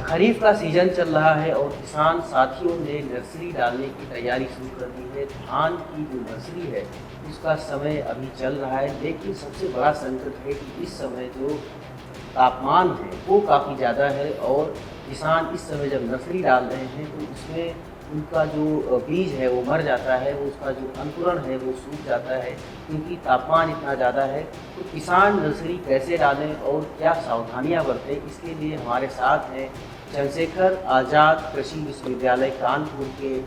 खरीफ का सीजन चल रहा है और किसान साथियों ने नर्सरी डालने की तैयारी शुरू कर दी है। धान की जो नर्सरी है उसका समय अभी चल रहा है, लेकिन सबसे बड़ा संकट है कि इस समय जो तापमान है वो काफ़ी ज़्यादा है और किसान इस समय जब नर्सरी डाल रहे हैं तो उसमें उनका जो बीज है वो मर जाता है, वो उसका जो अंकुरण है वो सूख जाता है क्योंकि तापमान इतना ज़्यादा है। तो किसान नर्सरी कैसे डालें और क्या सावधानियां बरतें, इसके लिए हमारे साथ हैं चंद्रशेखर आज़ाद कृषि विश्वविद्यालय कानपुर के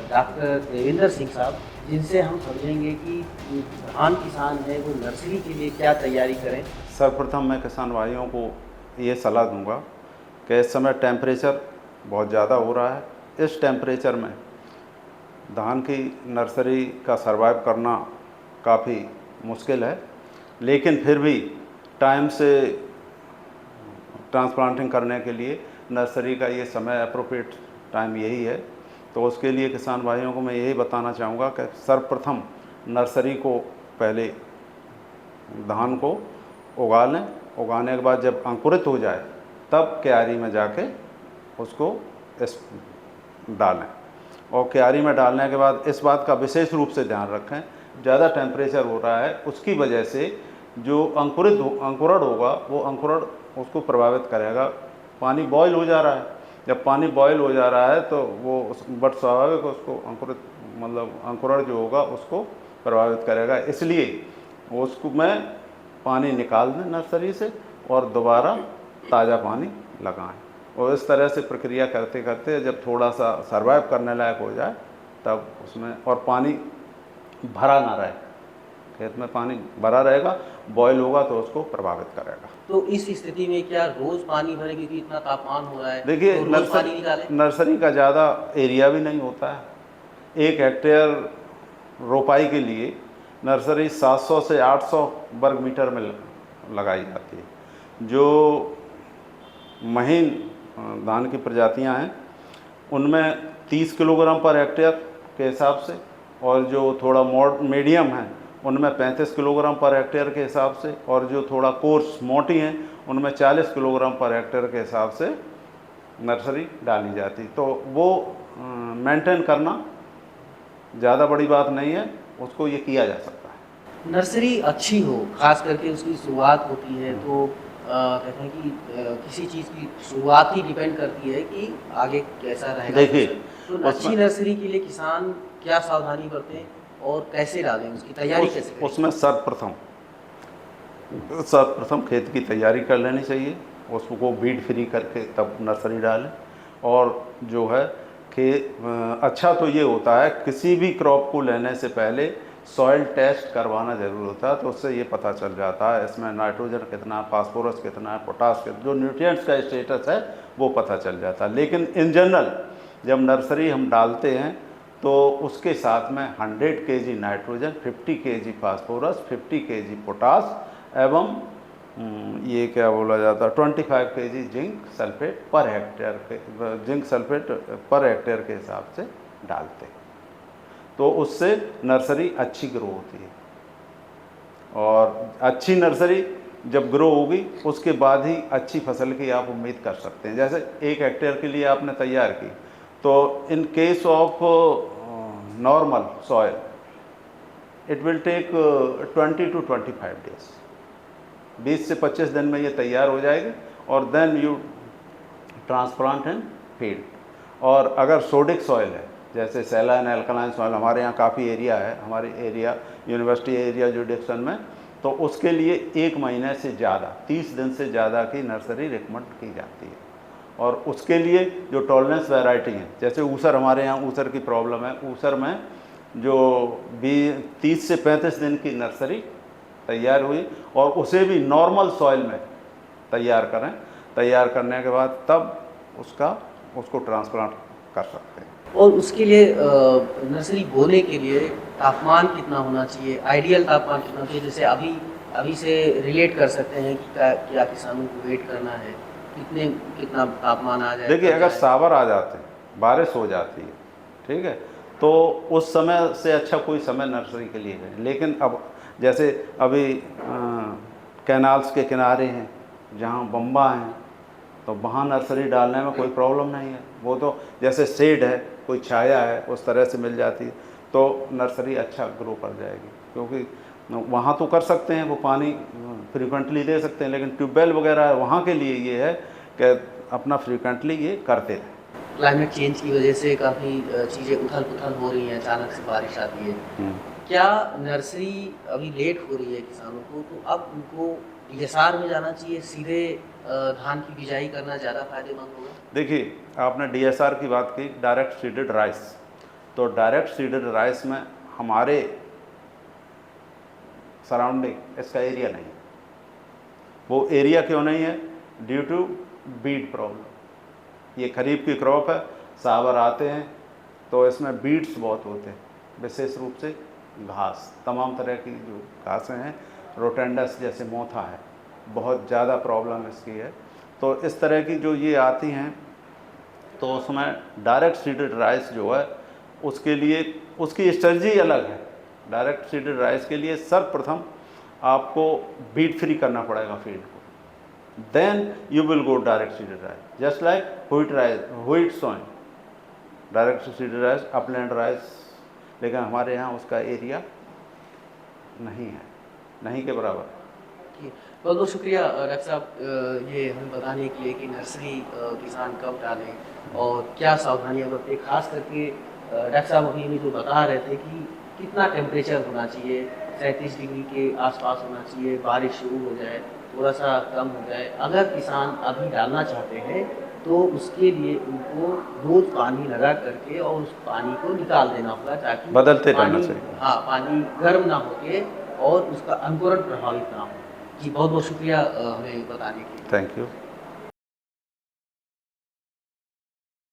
डॉक्टर देवेंद्र सिंह साहब, जिनसे हम समझेंगे कि जो धान किसान है वो नर्सरी के लिए क्या तैयारी करें। सर्वप्रथम मैं किसान भाइयों को ये सलाह दूंगा कि इस समय टेम्परेचर बहुत ज़्यादा हो रहा है। इस टेम्परेचर में धान की नर्सरी का सर्वाइव करना काफ़ी मुश्किल है, लेकिन फिर भी टाइम से ट्रांसप्लांटिंग करने के लिए नर्सरी का ये समय अप्रोप्रिएट टाइम यही है। तो उसके लिए किसान भाइयों को मैं यही बताना चाहूँगा कि सर्वप्रथम नर्सरी को पहले धान को उगा लें। उगाने के बाद जब अंकुरित हो जाए तब क्यारी में जाके उसको इस डालें। और क्यारी में डालने के बाद इस बात का विशेष रूप से ध्यान रखें, ज़्यादा टेम्परेचर हो रहा है उसकी वजह से जो अंकुरण होगा वो अंकुरण उसको प्रभावित करेगा। पानी बॉयल हो जा रहा है, जब पानी बॉयल हो जा रहा है तो वो बट स्वाभाविक उसको अंकुरण जो होगा उसको प्रभावित करेगा। इसलिए उसको में पानी निकाल दें नर्सरी से और दोबारा ताज़ा पानी लगाएं। और इस तरह से प्रक्रिया करते करते जब थोड़ा सा सर्वाइव करने लायक हो जाए तब उसमें और पानी भरा ना रहे, खेत में पानी भरा रहेगा, बॉयल होगा तो उसको प्रभावित करेगा। तो इस स्थिति में क्या रोज पानी भरें क्योंकि इतना तापमान हो रहा है? देखिए, तो नर्सरी का ज़्यादा एरिया भी नहीं होता है। 1 हेक्टेयर रोपाई के लिए नर्सरी 700 से 800 वर्ग मीटर में लगाई जाती है। जो महीन धान की प्रजातियां हैं उनमें 30 किलोग्राम पर हेक्टेयर के हिसाब से, और जो थोड़ा मीडियम है उनमें 35 किलोग्राम पर हेक्टेयर के हिसाब से, और जो थोड़ा कोर्स मोटी हैं उनमें 40 किलोग्राम पर हेक्टेयर के हिसाब से नर्सरी डाली जाती। तो वो मेंटेन करना ज़्यादा बड़ी बात नहीं है, उसको ये किया जा सकता है। नर्सरी अच्छी हो, खास करके उसकी शुरुआत होती है तो कहते हैं कि किसी चीज़ की शुरुआत ही डिपेंड करती है कि आगे कैसा रहेगा। देखिए, तो अच्छी नर्सरी के लिए किसान क्या सावधानी बरतें और कैसे डालें, उसकी तैयारी कैसे करें? उसमें सर्वप्रथम खेत की तैयारी कर लेनी चाहिए, उसको बीड फ्री करके तब नर्सरी डालें। और जो है कि अच्छा तो ये होता है किसी भी क्रॉप को लेने से पहले सॉइल टेस्ट करवाना ज़रूर होता है, तो उससे ये पता चल जाता है इसमें नाइट्रोजन कितना, फास्फोरस कितना, पोटास कितना, जो न्यूट्रिएंट्स का स्टेटस है वो पता चल जाता है। लेकिन इन जनरल जब नर्सरी हम डालते हैं तो उसके साथ में 100 kg nitrogen, 50 kg phosphorus, 50 kg potash एवं ये क्या बोला जाता है 25 kg zinc sulphate per hectare के हिसाब से डालते हैं। तो उससे नर्सरी अच्छी ग्रो होती है, और अच्छी नर्सरी जब ग्रो होगी उसके बाद ही अच्छी फसल की आप उम्मीद कर सकते हैं। जैसे 1 हेक्टेयर के लिए आपने तैयार की, तो in case of normal soil it will take 20 to 25 days, 20 से 25 दिन में ये तैयार हो जाएगी। और then you transplant and feed. और अगर सोडिक सॉइल है, जैसे सैलाइन एल्कलाइन सॉइल, हमारे यहाँ काफ़ी एरिया है, हमारे एरिया यूनिवर्सिटी एरिया जुडिक्शन में, तो उसके लिए 1 महीने से ज़्यादा, 30 दिन से ज़्यादा की नर्सरी रिकमेंड की जाती है। और उसके लिए जो टॉलरेंस वैरायटी है, जैसे ऊसर, हमारे यहाँ ऊसर की प्रॉब्लम है, ऊसर में जो भी 30 से 35 दिन की नर्सरी तैयार हुई और उसे भी नॉर्मल सॉइल में तैयार करें। तैयार करने के बाद तब उसको ट्रांसप्लांट कर सकते हैं। और उसके लिए नर्सरी बोने के लिए तापमान कितना होना चाहिए, आइडियल तापमान कितना चाहिए, जैसे अभी से रिलेट कर सकते हैं कि क्या किसानों को वेट करना है, कितना तापमान आ जाए? देखिए, अगर सावर आ जाते हैं, बारिश हो जाती है, ठीक है, तो उस समय से अच्छा कोई समय नर्सरी के लिए है। लेकिन अब जैसे अभी कैनाल्स के किनारे हैं, जहाँ बम्बा हैं, तो वहाँ नर्सरी डालने में कोई प्रॉब्लम नहीं है। वो तो जैसे शेड है, कोई छाया है, उस तरह से मिल जाती है तो नर्सरी अच्छा ग्रो कर जाएगी। क्योंकि वहाँ तो कर सकते हैं, वो पानी फ्रिक्वेंटली दे सकते हैं, लेकिन ट्यूबवेल वगैरह वहाँ के लिए ये है कि अपना फ्रिक्वेंटली ये करते रहें। क्लाइमेट चेंज की वजह से काफ़ी चीज़ें उथल पुथल हो रही हैं, अचानक से बारिश आती है। क्या नर्सरी अभी लेट हो रही है किसानों को, तो अब उनको डीएसआर में जाना चाहिए, सीधे धान की बिजाई करना ज़्यादा फायदेमंद होगा? देखिए, आपने डीएसआर की बात की, डायरेक्ट सीडेड राइस। तो डायरेक्ट सीडेड राइस में हमारे सराउंडिंग इसका एरिया नहीं है। वो एरिया क्यों नहीं है? Due to weed problem. ये खरीफ की क्रॉप है, सावर आते हैं तो इसमें बीड्स बहुत होते हैं, विशेष रूप से घास, तमाम तरह की जो घासें हैं, रोटेंडस जैसे मोथा है, बहुत ज़्यादा प्रॉब्लम इसकी है। तो इस तरह की जो ये आती हैं तो उसमें डायरेक्ट सीडेड राइस जो है उसके लिए उसकी स्ट्रेटजी अलग है। डायरेक्ट सीडेड राइस के लिए सर्वप्रथम आपको बीट फ्री करना पड़ेगा फील्ड को, then you will go direct seeded rice, just like wheat sowing, direct seeded rice, upland rice. लेकिन हमारे यहाँ उसका एरिया नहीं है, नहीं के बराबर। बहुत बहुत शुक्रिया डॉक्टर साहब, ये हमें बताने के लिए कि नर्सरी किसान कब डालें और क्या सावधानियां बरतें। खास करके डॉक्टर साहब अभी हमें जो बता रहे थे कि कितना टेम्परेचर होना चाहिए, 37 डिग्री के आसपास होना चाहिए, बारिश शुरू हो जाए, थोड़ा सा कम हो जाए। अगर किसान अभी डालना चाहते हैं तो उसके लिए उनको रोज़ पानी लगा करके और उस पानी को निकाल देना होगा, ताकि बदलते रहना चाहिए। हाँ, पानी गर्म ना होके और उसका अंकुरण प्रभावित ना हो। जी बहुत बहुत शुक्रिया हमें बताने के लिए। Thank you.